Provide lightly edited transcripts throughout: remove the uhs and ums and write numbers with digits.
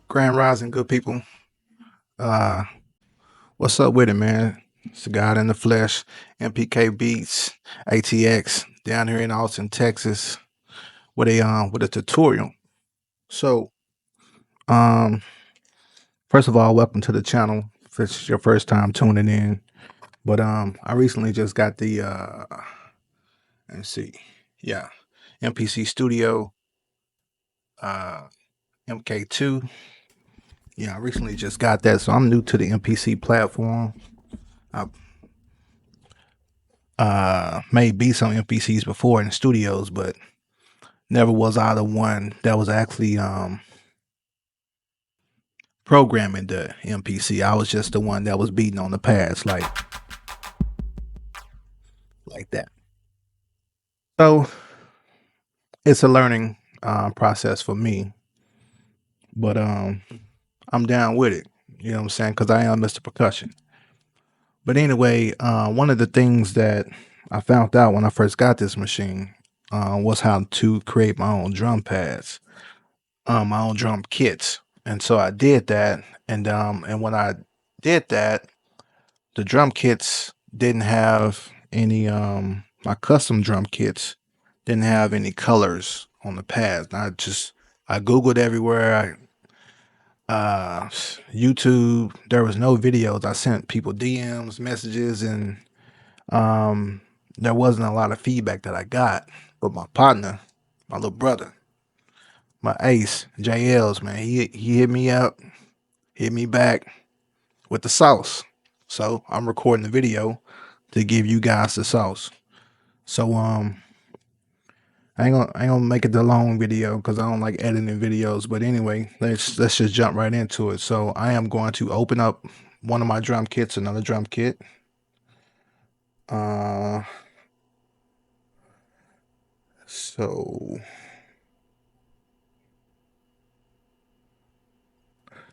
Grand Rising, good people. Uh, what's up with it, man? It's the God in the flesh, MPK Beats, ATX, down here in Austin, Texas, with a tutorial. So, um, first of all, welcome to the channel. If it's your first time tuning in, but I recently just got the let's see, yeah, MPC Studio, uh, MK2. Yeah, I recently just got that, so I'm new to the MPC platform. I made beats on MPCs before in studios, but never was I the one that was actually programming the MPC. I was just the one that was beating on the pads like that. So it's a learning process for me, but I'm down with it. You know what I'm saying? Because I am Mr. Percussion. But anyway, one of the things that I found out when I first got this machine was how to create my own drum pads, my own drum kits. And so I did that. And when I did that, the drum kits didn't have any my custom drum kits didn't have any colors on the pads. I Googled everywhere. YouTube, there was no videos. I sent people DMs, messages, and um there wasn't a lot of feedback that I got. But my partner, my little brother, my ace, JL's, man, he hit me up, hit me back with the sauce. So I'm recording the video to give you guys the sauce. So I ain't gonna make it the long video because I don't like editing videos. But anyway, let's just jump right into it. So I am going to open up one of my drum kits, another drum kit.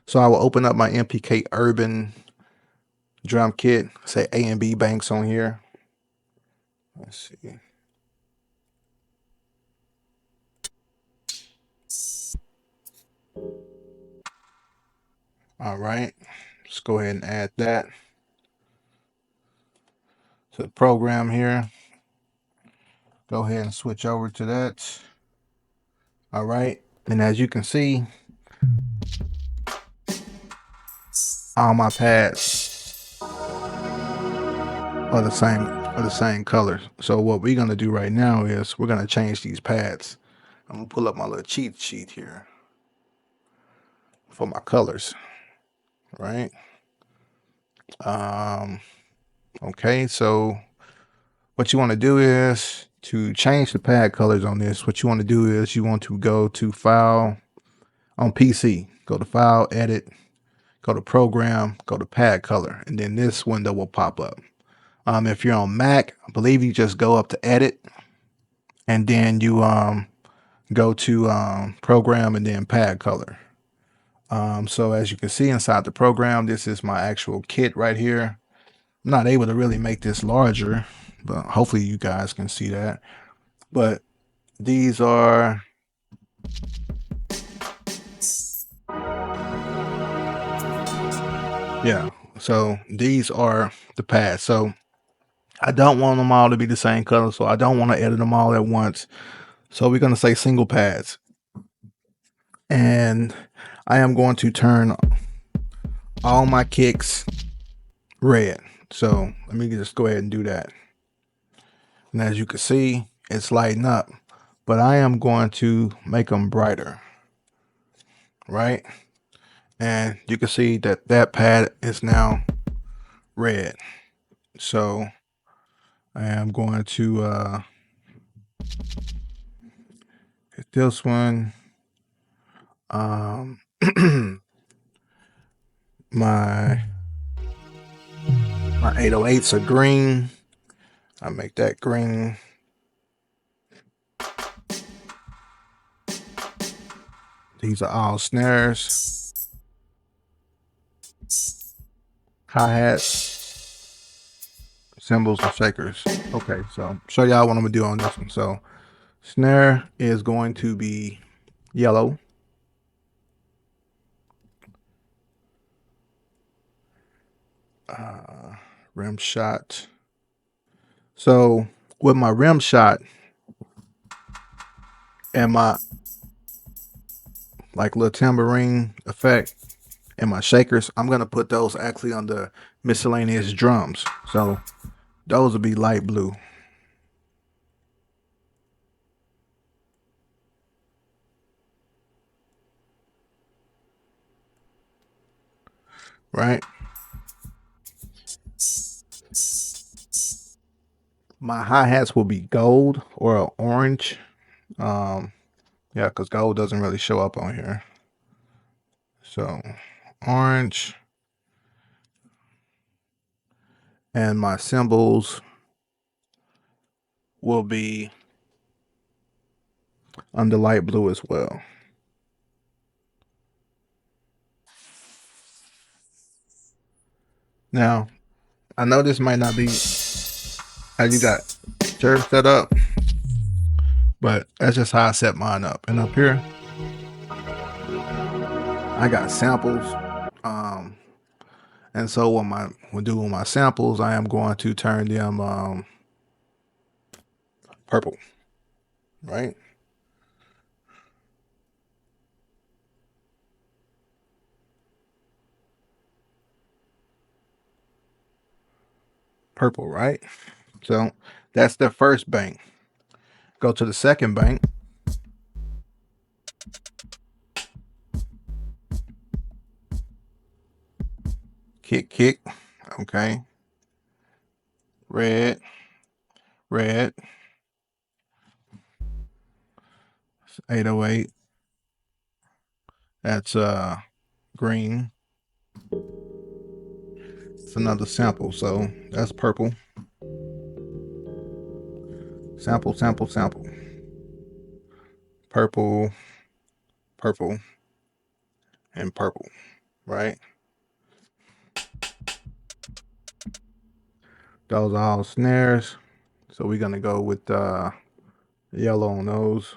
So I will open up my MPK Urban drum kit. Say A and B banks on here. Let's see. All right, let's go ahead and add that to the program here. Go ahead and switch over to that. All right, and as you can see, all my pads are the same color. So what we're gonna do right now is we're gonna change these pads. I'm gonna pull up my little cheat sheet here for my colors. Right. Okay, so what you want to do is to change the pad colors on this. What you want to do is you want to go to File on PC, go to File, Edit, go to Program, go to Pad Color, and then this window will pop up. If you're on Mac, I believe you just go up to Edit, and then you go to Program and then Pad Color. So as you can see inside the program, this is my actual kit right here. I'm not able to really make this larger, but hopefully you guys can see that. But these are so these are the pads. So I don't want them all to be the same color, so I don't want to edit them all at once. So we're going to say single pads. And I am going to turn all my kicks red. So let me just go ahead and do that. And as you can see, it's lighting up, but I am going to make them brighter, right? And you can see that that pad is now red. So I am going to hit this one. My 808s are green. I make that green. These are all snares, hi-hats, cymbals, and shakers. Okay, so show y'all what I'm gonna do on this one. So snare is going to be yellow. rim shot. So with my rim shot and my like little tambourine effect and my shakers, I'm gonna put those actually on the miscellaneous drums. So those will be light blue. Right? My hi-hats will be gold or orange. Um, yeah, because gold doesn't really show up on here. So orange. And my cymbals will be under light blue as well. Now, I know this might not be how you got yours set up, but that's just how I set mine up. And up here, I got samples. Um, and so when doing my samples, I am going to turn them purple, right? Purple, right? So that's the first bank. Go to the second bank. Kick. Okay. Red. Red. 808. That's green. It's another sample, so that's purple. Sample. Purple, purple, and purple, right? Those are all snares. So we're gonna go with yellow on those.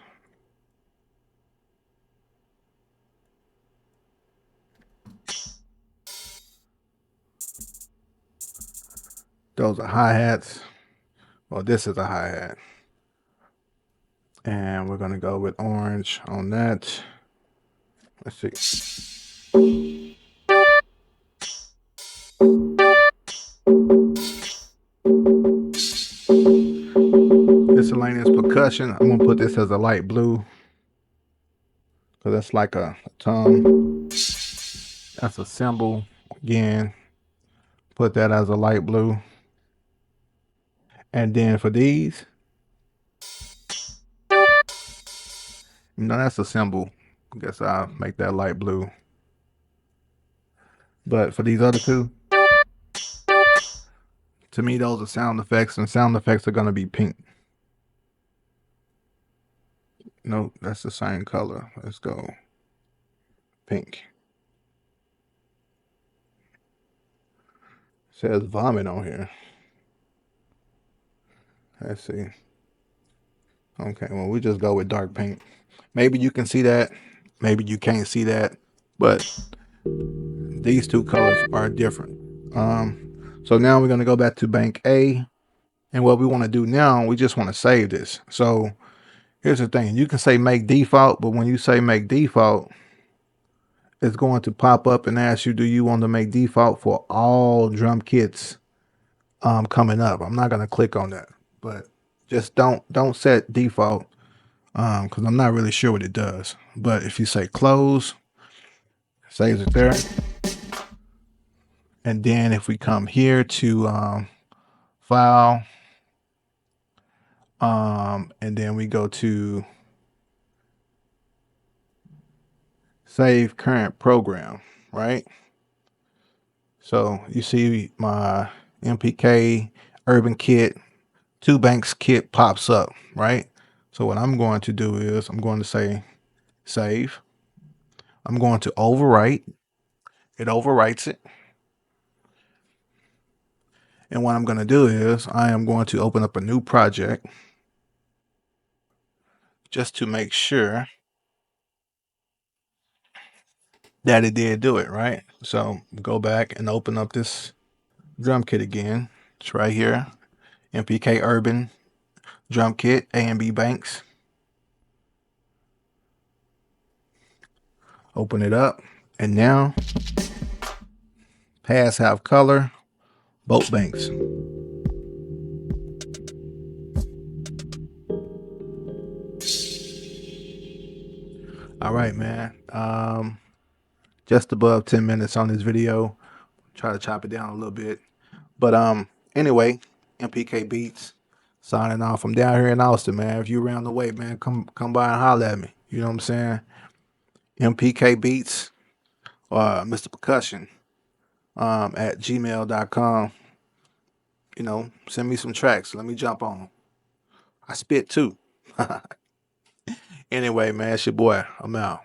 Those are hi-hats. Well, this is a hi-hat. And we're gonna go with orange on that. Let's see. Miscellaneous percussion. I'm gonna put this as a light blue because that's like a tom. That's a cymbal. Again, put that as a light blue. And then for these, that's a cymbal. I guess I'll make that light blue. But for these other two, to me, those are sound effects, and sound effects are gonna be pink. No, that's the same color. Let's go pink. It says vomit on here. Let's see. Okay, well, we just go with dark pink. Maybe you can see that. Maybe you can't see that. But these two colors are different. So now we're going to go back to bank A. And what we want to do now, we just want to save this. So here's the thing. You can say make default, but when you say make default, it's going to pop up and ask you, do you want to make default for all drum kits coming up? I'm not going to click on that, but just don't set default because I'm not really sure what it does. But if you say close, saves it there. And then if we come here to file, and then we go to save current program, right? So you see my MPK Urban Kit 2 banks kit pops up, right? So what I'm going to do is I'm going to say save. I'm going to overwrite. It overwrites it. And what I'm going to do is I am going to open up a new project just to make sure that it did do it, right? So go back and open up this drum kit again. It's right here. MPK Urban drum kit, A&B Banks. Open it up, and now pads have color, both banks. All right, man. Just above 10 minutes on this video. Try to chop it down a little bit. But anyway, MPK Beats signing off. I'm down here in Austin, man. If you around the way, man, come by and holler at me. You know what I'm saying? MPK Beats or Mr. Percussion at gmail.com. You know, send me some tracks. Let me jump on them. I spit too. Anyway, man, it's your boy. I'm out.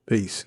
Peace.